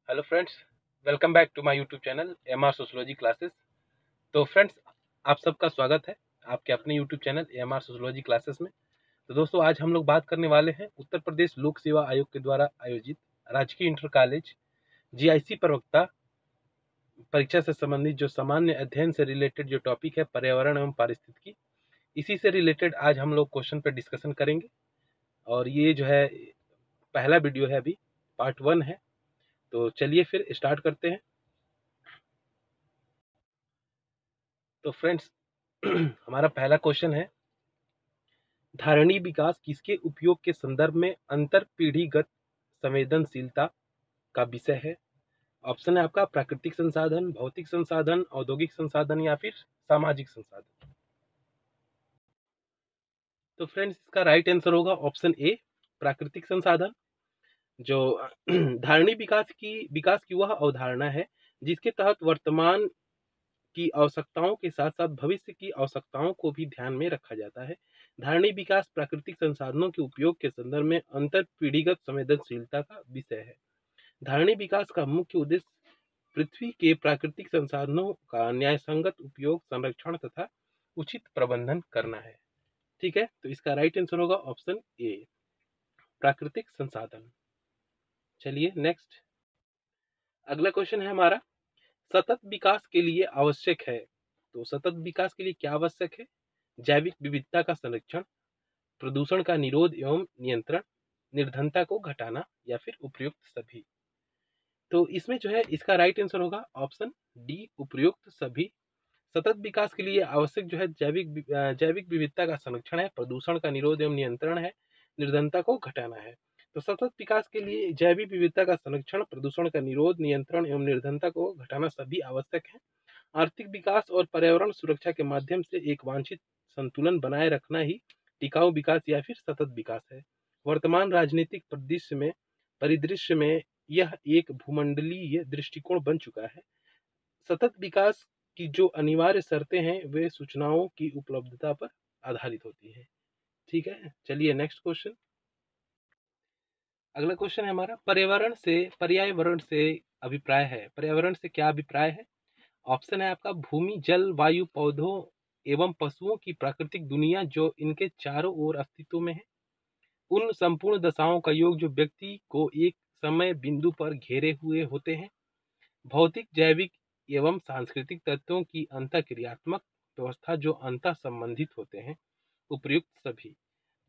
Hello friends, welcome back to my YouTube channel MR sociology classes. तो friends, आप सबका स्वागत है आपके अपने YouTube channel MR sociology classes में। तो दोस्तों, आज हम लोग बात करने वाले हैं उत्तर प्रदेश लोक सेवा आयोग के द्वारा आयोजित राजकीय इंटर कॉलेज जीआईसी प्रवक्ता परीक्षा से संबंधित जो सामान्य अध्ययन से रिलेटेड जो टॉपिक है पर्यावरण एवं पारिस्थितिकी, इसी से रिलेटेड आज हम लोग क्वेश्चन पर डिस्कशन करेंगे। और ये जो है पहला वीडियो है, अभी पार्ट 1 है। तो चलिए फिर स्टार्ट करते हैं। तो फ्रेंड्स, हमारा पहला क्वेश्चन है, धारणी विकास किसके उपयोग के संदर्भ में अंतर पीढ़ीगत संवेदनशीलता का विषय है? ऑप्शन है आपका प्राकृतिक संसाधन, भौतिक संसाधन, औद्योगिक संसाधन या फिर सामाजिक संसाधन। तो फ्रेंड्स, इसका राइट आंसर होगा ऑप्शन ए, प्राकृतिक संसाधन। जो धारणी विकास की वह अवधारणा है जिसके तहत वर्तमान की आवश्यकताओं के साथ साथ भविष्य की आवश्यकताओं को भी ध्यान में रखा जाता है। धारणी विकास प्राकृतिक संसाधनों के उपयोग के संदर्भ में अंतर पीढ़ीगत संवेदनशीलता का विषय है। धारणी विकास का मुख्य उद्देश्य पृथ्वी के प्राकृतिक संसाधनों का न्यायसंगत उपयोग, संरक्षण तथा उचित प्रबंधन करना है। ठीक है, तो इसका राइट आंसर होगा ऑप्शन ए, प्राकृतिक संसाधन। चलिए नेक्स्ट, अगला क्वेश्चन है हमारा, सतत विकास के लिए आवश्यक है। तो सतत विकास के लिए क्या आवश्यक है? जैविक विविधता का संरक्षण, प्रदूषण का निरोध एवं नियंत्रण, निर्धनता को घटाना या फिर उपयुक्त सभी। तो इसमें जो है इसका राइट आंसर होगा ऑप्शन डी, उपयुक्त सभी। सतत विकास के लिए आवश्यक जो है जैविक विविधता का संरक्षण है, प्रदूषण का निरोध एवं नियंत्रण है, निर्धनता को घटाना है। तो सतत विकास के लिए जैविक विविधता का संरक्षण, प्रदूषण का निरोध, नियंत्रण एवं निर्धनता को घटाना सभी आवश्यक है। आर्थिक विकास और पर्यावरण सुरक्षा के माध्यम से एक वांछित संतुलन बनाए रखना ही टिकाऊ विकास या फिर सतत विकास है। वर्तमान राजनीतिक परिदृश्य में यह एक भूमंडलीय दृष्टिकोण बन चुका है। सतत विकास की जो अनिवार्य शर्तें हैं वे सूचनाओं की उपलब्धता पर आधारित होती है। ठीक है, चलिए नेक्स्ट क्वेश्चन। अगला क्वेश्चन है हमारा, पर्यावरण से अभिप्राय है। पर्यावरण से क्या अभिप्राय है? ऑप्शन है आपका भूमि, जल, वायु, पौधों एवं पशुओं की प्राकृतिक दुनिया जो इनके चारों ओर अस्तित्व में है, उन संपूर्ण दशाओं का योग जो व्यक्ति को एक समय बिंदु पर घेरे हुए होते हैं, भौतिक, जैविक एवं सांस्कृतिक तत्वों की अंतःक्रियात्मक व्यवस्था जो अंतः संबंधित होते हैं, उपयुक्त सभी।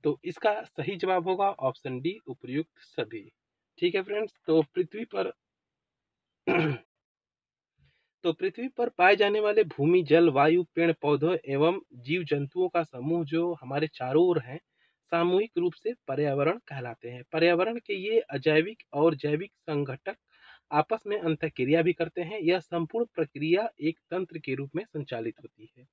तो इसका सही जवाब होगा ऑप्शन डी, उपयुक्त सभी। ठीक है फ्रेंड्स, तो पृथ्वी पर पाए जाने वाले भूमि, जल, वायु, पेड़ पौधों एवं जीव जंतुओं का समूह जो हमारे चारों ओर हैं, सामूहिक रूप से पर्यावरण कहलाते हैं। पर्यावरण के ये अजैविक और जैविक संघटक आपस में अंतःक्रिया भी करते हैं। यह संपूर्ण प्रक्रिया एक तंत्र के रूप में संचालित होती है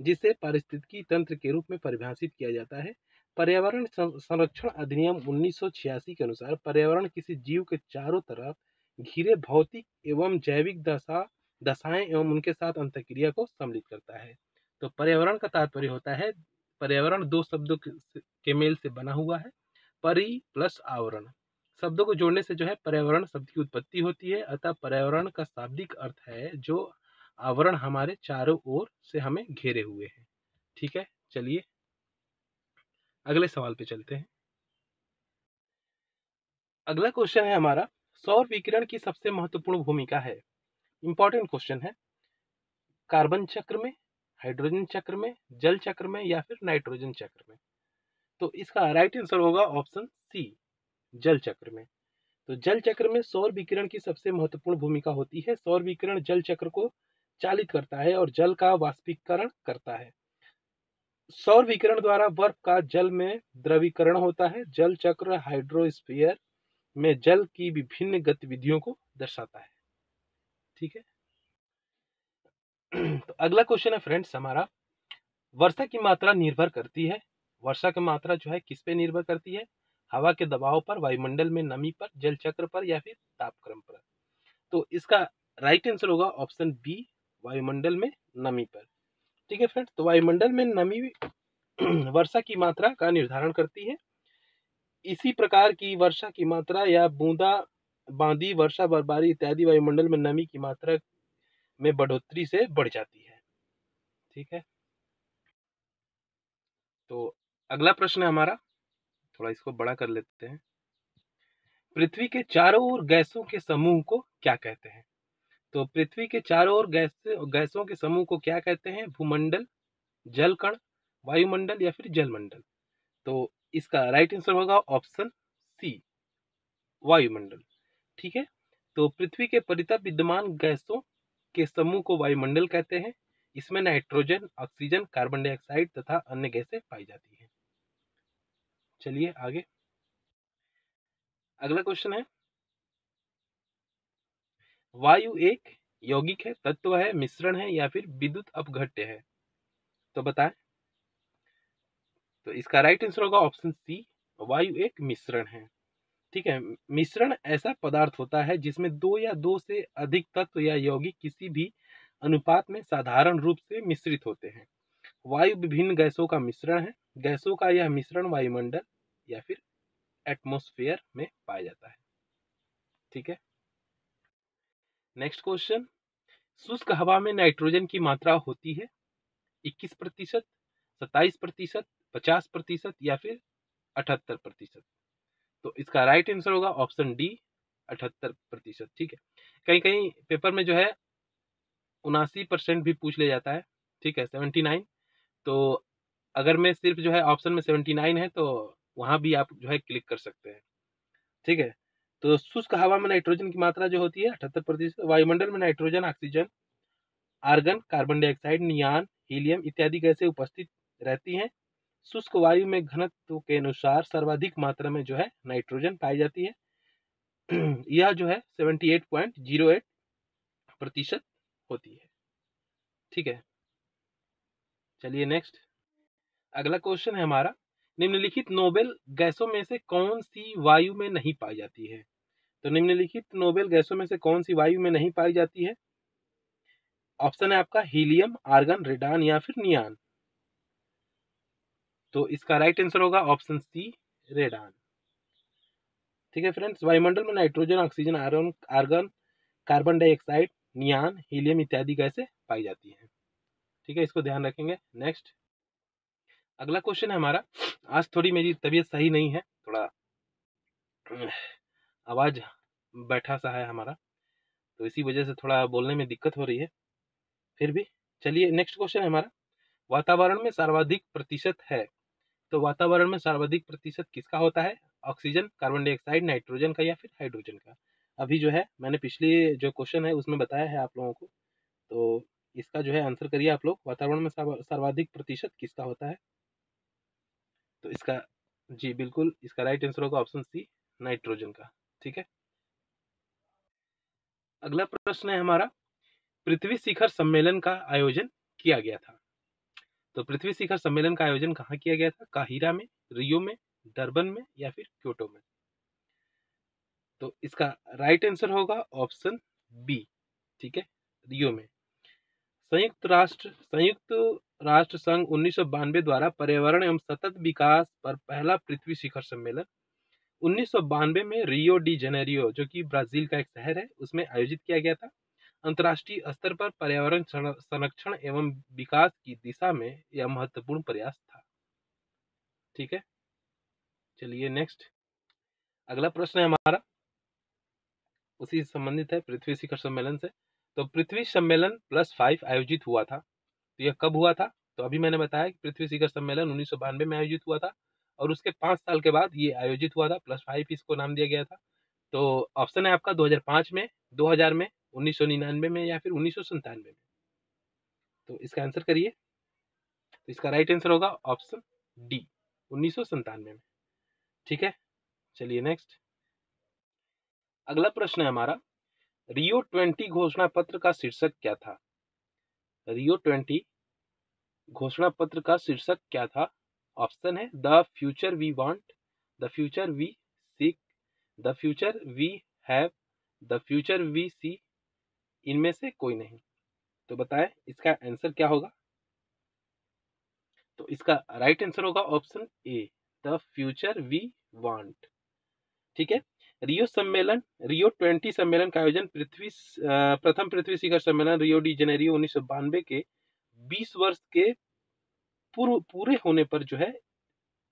जिसे पारिस्थितिकी तंत्र के रूप में परिभाषित किया जाता है। पर्यावरण संरक्षण अधिनियम 1986 के अनुसार पर्यावरण किसी जीव के चारों तरफ घिरे भौतिक एवं जैविक दशाएं एवं उनके साथ अंतःक्रिया को सम्मिलित करता है। तो पर्यावरण का तात्पर्य होता है, पर्यावरण दो शब्दों के मेल से बना हुआ है, परि प्लस आवरण। शब्दों को जोड़ने से जो है पर्यावरण शब्द की उत्पत्ति होती है। अतः पर्यावरण का शाब्दिक अर्थ है जो आवरण हमारे चारों ओर से हमें घेरे हुए हैं। ठीक है, चलिए अगले सवाल पे चलते हैं। अगला क्वेश्चन है हमारा, सौर विकिरण की सबसे महत्वपूर्ण भूमिका है। इंपॉर्टेंट क्वेश्चन है, कार्बन चक्र में, हाइड्रोजन चक्र में, जल चक्र में या फिर नाइट्रोजन चक्र में। तो इसका राइट आंसर होगा ऑप्शन सी, जल चक्र में। तो जल चक्र में सौर विकिरण की सबसे महत्वपूर्ण भूमिका होती है। सौर विकिरण जल चक्र को चालित करता है और जल का वाष्पीकरण करता है। सौर विकिरण द्वारा बर्फ का जल में द्रवीकरण होता है। जल चक्र हाइड्रोस्फीयर में जल की विभिन्न गतिविधियों को दर्शाता है। ठीक है, तो अगला क्वेश्चन है फ्रेंड्स हमारा, वर्षा की मात्रा निर्भर करती है। वर्षा की मात्रा जो है किस पे निर्भर करती है? हवा के दबाव पर, वायुमंडल में नमी पर, जल चक्र पर या फिर तापक्रम पर। तो इसका राइट आंसर होगा ऑप्शन बी, वायुमंडल में नमी पर। ठीक है फ्रेंड्स, तो वायुमंडल में नमी वर्षा की मात्रा का निर्धारण करती है। इसी प्रकार की वर्षा की मात्रा या बूंदा बांदी, वर्षा, बर्फबारी इत्यादि वायुमंडल में नमी की मात्रा में बढ़ोतरी से बढ़ जाती है। ठीक है, तो अगला प्रश्न है हमारा, थोड़ा इसको बड़ा कर लेते हैं। पृथ्वी के चारों ओर गैसों के समूह को क्या कहते हैं? तो पृथ्वी के चारों ओर गैसों के समूह को क्या कहते हैं? भूमंडल, जल कण, वायुमंडल या फिर जलमंडल। तो इसका राइट आंसर होगा ऑप्शन सी, वायुमंडल। ठीक है, तो पृथ्वी के परितः विद्यमान गैसों के समूह को वायुमंडल कहते हैं। इसमें नाइट्रोजन, ऑक्सीजन, कार्बन डाइऑक्साइड तथा अन्य गैसें पाई जाती हैं। चलिए आगे, अगला क्वेश्चन है, वायु एक यौगिक है, तत्व है, मिश्रण है या फिर विद्युत अपघट्य है? तो बताएं। तो इसका राइट आंसर होगा ऑप्शन सी, वायु एक मिश्रण है। ठीक है, मिश्रण ऐसा पदार्थ होता है जिसमें दो या दो से अधिक तत्व या यौगिक किसी भी अनुपात में साधारण रूप से मिश्रित होते हैं। वायु विभिन्न गैसों का मिश्रण है। गैसों का यह मिश्रण वायुमंडल या फिर एटमॉस्फेयर में पाया जाता है। ठीक है, नेक्स्ट क्वेश्चन, शुष्क हवा में नाइट्रोजन की मात्रा होती है 21%, 27%, 50% या फिर 78%। तो इसका राइट आंसर होगा ऑप्शन डी, 78%। ठीक है, कहीं कहीं पेपर में जो है 79% भी पूछ ले जाता है। ठीक है, 79। तो अगर मैं सिर्फ जो है ऑप्शन में 79 है तो वहां भी आप जो है क्लिक कर सकते हैं। ठीक है, तो शुष्क हवा में नाइट्रोजन की मात्रा जो होती है 78%। वायुमंडल में nitrogen, oxygen, argon, carbon dioxide, neon, helium इत्यादि गैसें उपस्थित रहती हैं। शुष्क वायु में घनत्व के अनुसार सर्वाधिक मात्रा में जो है नाइट्रोजन पाई जाती है। यह जो है 78.08% होती है। ठीक है, चलिए नेक्स्ट, अगला क्वेश्चन है हमारा, निम्नलिखित नोबेल गैसों में से कौन सी वायु में नहीं पाई जाती है? तो निम्नलिखित नोबेल गैसों में से कौन सी वायु में नहीं पाई जाती है? ऑप्शन है आपका हीलियम, आर्गन, रेडान या फिर नियान। तो इसका राइट आंसर होगा ऑप्शन सी, रेडान। ठीक है फ्रेंड्स, वायुमंडल में nitrogen, oxygen, argon, carbon dioxide, neon, helium इत्यादि गैसें पाई जाती हैं। ठीक है, इसको ध्यान रखेंगे। नेक्स्ट, अगला क्वेश्चन है हमारा, आज थोड़ी मेरी तबीयत सही नहीं है, थोड़ा आवाज बैठा सा है हमारा, तो इसी वजह से थोड़ा बोलने में दिक्कत हो रही है। फिर भी चलिए, नेक्स्ट क्वेश्चन है हमारा, वातावरण में सर्वाधिक प्रतिशत है। तो वातावरण में सर्वाधिक प्रतिशत किसका होता है? ऑक्सीजन, कार्बन डाइऑक्साइड, नाइट्रोजन का या फिर हाइड्रोजन का? अभी जो है मैंने पिछली जो क्वेश्चन है उसमें बताया है आप लोगों को, तो इसका जो है आंसर करिए आप लोग, वातावरण में सर्वाधिक प्रतिशत किसका होता है? तो इसका, जी बिल्कुल, इसका राइट आंसर होगा ऑप्शन सी, नाइट्रोजन का। ठीक है, अगला प्रश्न है हमारा, पृथ्वी शिखर सम्मेलन का आयोजन किया गया था। तो पृथ्वी शिखर सम्मेलन का आयोजन कहाँ किया गया था? काहिरा में, रियो में, डरबन में या फिर क्योटो में? तो इसका राइट आंसर होगा ऑप्शन बी। ठीक है, रियो में। संयुक्त राष्ट्र संघ 1992 द्वारा पर्यावरण एवं सतत विकास पर पहला पृथ्वी शिखर सम्मेलन 1992 में रियो डी जेनेरियो, जो कि ब्राजील का एक शहर है, उसमें आयोजित किया गया था। अंतर्राष्ट्रीय स्तर पर पर्यावरण संरक्षण एवं विकास की दिशा में यह महत्वपूर्ण प्रयास था। ठीक है, चलिए नेक्स्ट, अगला प्रश्न है हमारा, उसी से संबंधित है, पृथ्वी शिखर सम्मेलन से। तो पृथ्वी सम्मेलन +5 आयोजित हुआ था, तो यह कब हुआ था? तो अभी मैंने बताया कि पृथ्वी शिखर सम्मेलन 1992 में आयोजित हुआ था, और उसके 5 साल के बाद ये आयोजित हुआ था, +5 इसको नाम दिया गया था। तो ऑप्शन है आपका 2005 में, 2000 में, 1999 में या फिर 1997 में। तो इसका आंसर करिए। तो इसका राइट आंसर होगा ऑप्शन डी, 1997 में। ठीक है, चलिए नेक्स्ट, अगला प्रश्न है हमारा, रियो 20 घोषणा पत्र का शीर्षक क्या था? रियो 20 घोषणा पत्र का शीर्षक क्या था? ऑप्शन है the future we want, the future we seek, the future we have, the future we see, इनमें से कोई नहीं। तो बताएं इसका आंसर क्या होगा? तो इसका राइट आंसर होगा option A, the future we want. ठीक है, रियो 20 सम्मेलन का आयोजन प्रथम पृथ्वी शिखर सम्मेलन रियो डी जेनेरियो 1992 के 20 वर्ष के पूरे होने पर जो है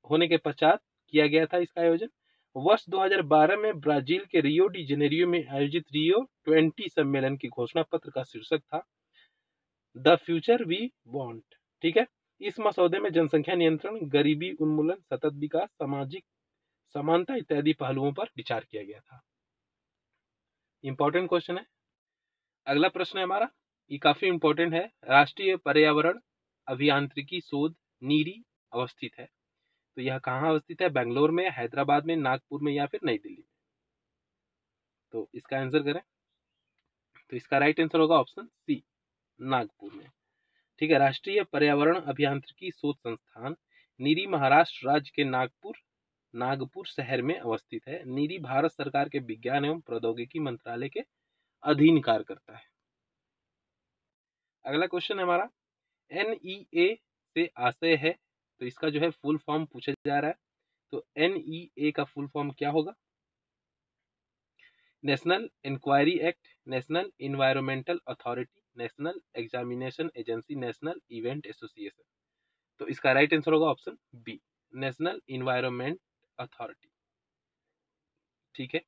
होने के पश्चात किया गया था इसका आयोजन। वर्ष 2012 में ब्राजील के रियो डी जेनेरियो में आयोजित रियो 20 सम्मेलन की घोषणा पत्र का शीर्षक था द फ्यूचर वी वांट। ठीक है, इस मसौदे में जनसंख्या नियंत्रण, गरीबी उन्मूलन, सतत विकास, सामाजिक समानता इत्यादि पहलुओं पर विचार किया गया था। इंपॉर्टेंट क्वेश्चन है। अगला प्रश्न है हमारा, ये काफी इंपॉर्टेंट है। राष्ट्रीय पर्यावरण अभियांत्रिकी शोध नीरी अवस्थित है, तो यह कहाँ अवस्थित है? बेंगलोर में, हैदराबाद में, नागपुर में या फिर नई दिल्ली में? तो इसका आंसर करें, तो इसका राइट आंसर होगा ऑप्शन सी, नागपुर में। ठीक है, राष्ट्रीय पर्यावरण अभियांत्रिकी शोध संस्थान नीरी महाराष्ट्र राज्य के नागपुर शहर में अवस्थित है। नीरी भारत सरकार के विज्ञान एवं प्रौद्योगिकी मंत्रालय के अधीन कार्य करता है। अगला क्वेश्चन है हमारा, NEA से आशय है, तो इसका जो है फुल फॉर्म पूछा जा रहा है। तो NEA का फुल फॉर्म क्या होगा? National inquiry act, national environmental authority, national examination agency, national event association. तो इसका राइट आंसर होगा option B, national environment authority. ठीक है,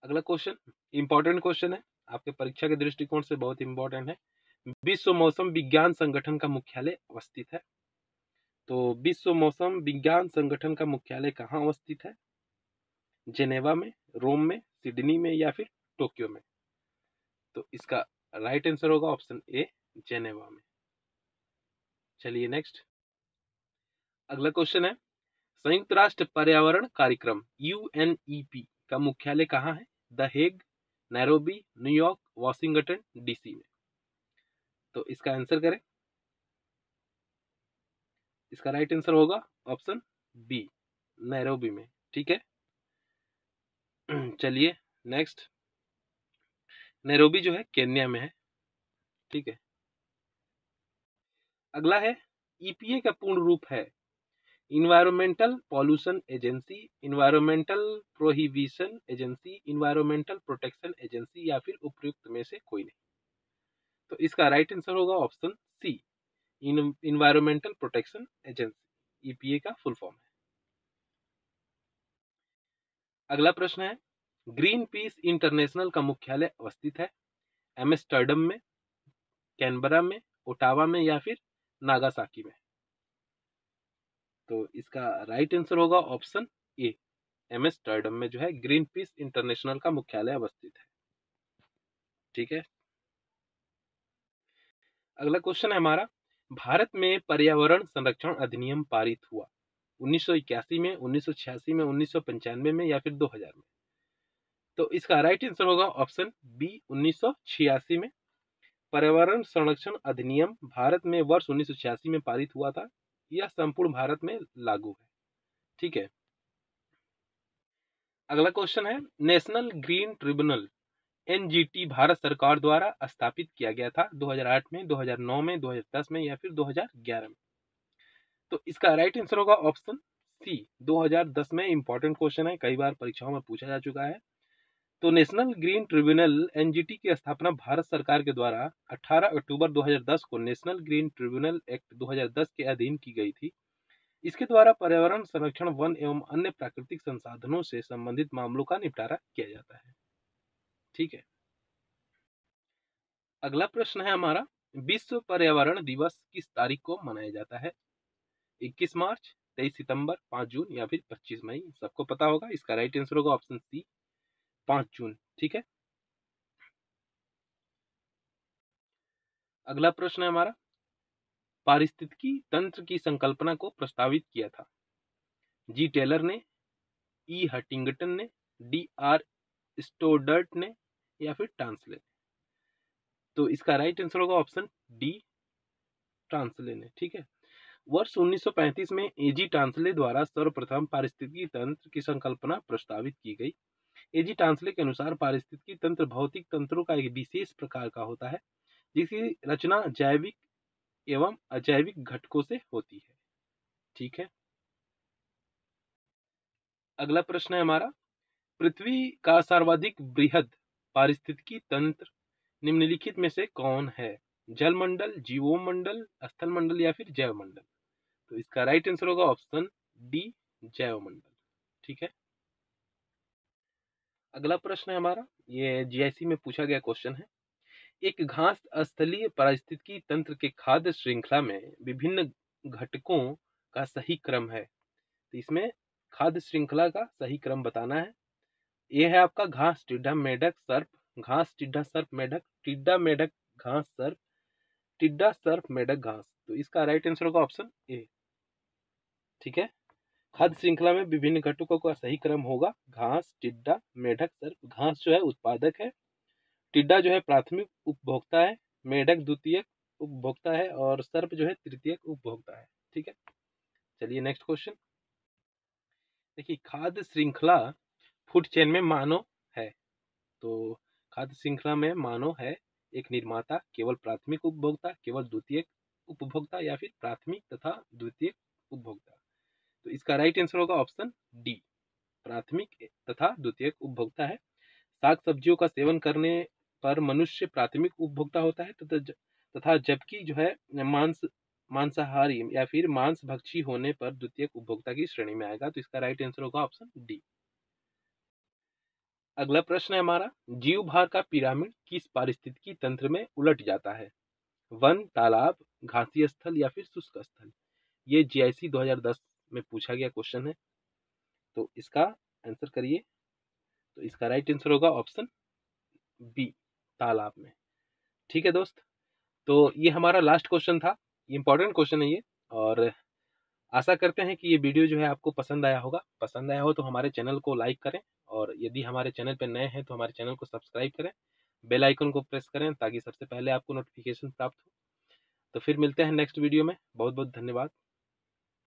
अगला क्वेश्चन इंपॉर्टेंट क्वेश्चन है, आपके परीक्षा के दृष्टिकोण से बहुत इंपॉर्टेंट है। विश्व मौसम विज्ञान संगठन का मुख्यालय अवस्थित है। तो विश्व मौसम विज्ञान संगठन का मुख्यालय कहाँ अवस्थित है? जेनेवा में, रोम में, सिडनी में या फिर टोक्यो में? तो इसका राइट आंसर होगा ऑप्शन ए, जेनेवा में। चलिए नेक्स्ट, अगला क्वेश्चन है, संयुक्त राष्ट्र पर्यावरण कार्यक्रम UNEP का मुख्यालय कहाँ है? The Hague, Nairobi, New York, Washington DC में? तो इसका आंसर करें, इसका राइट आंसर होगा ऑप्शन बी, नैरोबी में। ठीक है, चलिए नेक्स्ट, नैरोबी जो है केन्या में है। ठीक है, अगला है, EPA का पूर्ण रूप है environmental pollution agency, environmental prohibition agency, environmental protection agency या फिर उपयुक्त में से कोई नहीं? तो इसका राइट आंसर होगा option C, environmental protection agency, EPA का फुल फॉर्म है। अगला प्रश्न है, ग्रीन पीस इंटरनेशनल का मुख्यालय अवस्थित है एम्स्टर्डम में, कैनबरा में, ओटावा में या फिर नागासाकी में? तो इसका राइट आंसर होगा ऑप्शन ए, एम्स्टर्डम में जो है ग्रीन पीस इंटरनेशनल का मुख्यालय अवस्थित है। ठीक है, अगला क्वेश्चन है हमारा, भारत में पर्यावरण संरक्षण अधिनियम पारित हुआ 1981 में, 1986 में, 1995 में या फिर 2000 में? तो इसका राइट आंसर होगा ऑप्शन बी, 1986 में। पर्यावरण संरक्षण अधिनियम भारत में वर्ष 1986 में पारित हुआ था। यह संपूर्ण भारत में लागू है। ठीक है, अगला क्वेश्चन है, national green tribunal NGT Bharat सरकार द्वारा स्थापित किया गया था 2008 में, 2009 में, 2010 में या फिर 2011 में? तो इसका राइट आंसर होगा ऑप्शन सी, 2010 में। इंपॉर्टेंट क्वेश्चन है, कई बार परीक्षाओं में पूछा जा चुका है। तो नेशनल ग्रीन ट्रिब्यूनल NGT की स्थापना भारत सरकार के द्वारा 18 अक्टूबर 2010 को नेशनल ग्रीन ट्रिब्यूनल एक्ट 2010 के अधीन की गई थी। इसके द्वारा पर्यावरण संरक्षण, वन एवं अन्य प्राकृतिक संसाधनों से संबंधित मामलों का निपटारा किया जाता है। ठीक है, अगला प्रश्न है हमारा, विश्व पर्यावरण दिवस किस तारीख को मनाया जाता है? 21 मार्च, 23 सितंबर, 5 जून या फिर 25 मई? सबको पता होगा, इसका राइट आंसर होगा ऑप्शन सी, 5 जून। ठीक है, अगला प्रश्न है हमारा, पारिस्थितिकी तंत्र की संकल्पना को प्रस्तावित किया था? जी टेलर ने, E हटिंगटन ने, DR स्टोडर्ट ने या फिर टांसले ने? तो इसका राइट आंसर होगा ऑप्शन डी, टांसले ने। ठीक है, वर्ष 1935 में AG टांसले द्वारा सर्वप्रथम पारिस्थितिकी तंत्र की संकल्पना प्रस्तावित की गई। AG टांसले के अनुसार पारिस्थितिकी तंत्र भौतिक तंत्रों का एक विशेष प्रकार का होता है जिसकी रचना जैविक एवं अजैविक घटकों से होती है। ठीक है, अगला प्रश्न है हमारा, पृथ्वी का सर्वाधिक बृहद पारिस्थितिकी तंत्र निम्नलिखित में से कौन है? जलमंडल, जीवमंडल, स्थलमंडल या फिर जैवमंडल? तो इसका राइट आंसर होगा ऑप्शन डी, जैवमंडल। ठीक है। अगला प्रश्न है हमारा, ये जीआईसी में पूछा गया क्वेश्चन है। एक घास स्थलीय पारिस्थितिकी तंत्र के खाद्य श्रृंखला में विभिन्न घटकों का सही क्रम है। तो इसमें खाद्य श्रृंखला का सही क्रम बताना है। ये है आपका घास, टिड्डा, मेढक, सर्प, घास, टिड्डा, सर्प, मेढक, टिड्डा, मेढक, घास, सर्प, टिड्डा, सर्प, मेढक, घास। तो इसका राइट आंसर होगा ऑप्शन ए। ठीक है। खाद्य श्रृंखला में विभिन्न घटकों का सही क्रम होगा घास, टिड्डा, मेढक, सर्प। घास जो है उत्पादक है, टिड्डा जो है प्राथमिक उपभोक्ता है, मेढक द्वितीयक उपभोक्ता है और सर्प जो है तृतीयक उपभोक्ता है। ठीक है। चलिए नेक्स्ट क्वेश्चन। देखिए, खाद्य श्रृंखला फूड चेन में मानव है। तो खाद्य श्रृंखला में मानव है एक निर्माता, केवल प्राथमिक उपभोक्ता, केवल द्वितीयक उपभोक्ता या फिर प्राथमिक तथा द्वितीयक उपभोक्ता। तो इसका राइट आंसर होगा ऑप्शन डी, प्राथमिक तथा द्वितीयक उपभोक्ता है। साग सब्जियों का सेवन करने पर मनुष्य प्राथमिक उपभोक्ता होता है तथा जबकि जो है मांसाहारी या फिर मांस भक्षी होने पर द्वितीयक उपभोक्ता की श्रेणी में आएगा। तो इसका राइट आंसर होगा ऑप्शन डी। अगला प्रश्न है हमारा, जीव भार का पिरामिड किस पारिस्थितिकी तंत्र में उलट जाता है? वन, तालाब, घासीय स्थल या फिर शुष्क स्थल? ये जीआईसी 2010 में पूछा गया क्वेश्चन है। तो इसका आंसर करिए। तो इसका राइट आंसर होगा ऑप्शन बी, तालाब में। ठीक है दोस्त, तो ये हमारा लास्ट क्वेश्चन था। इंपॉर्टेंट क्वेश्चन है ये, और आशा करते हैं कि ये वीडियो जो है आपको पसंद आया होगा। पसंद आया हो तो हमारे चैनल को लाइक करें, और यदि हमारे चैनल पर नए हैं तो हमारे चैनल को सब्सक्राइब करें, बेल आइकन को प्रेस करें ताकि सबसे पहले आपको नोटिफिकेशन प्राप्त हो। तो फिर मिलते हैं नेक्स्ट वीडियो में। बहुत बहुत धन्यवाद।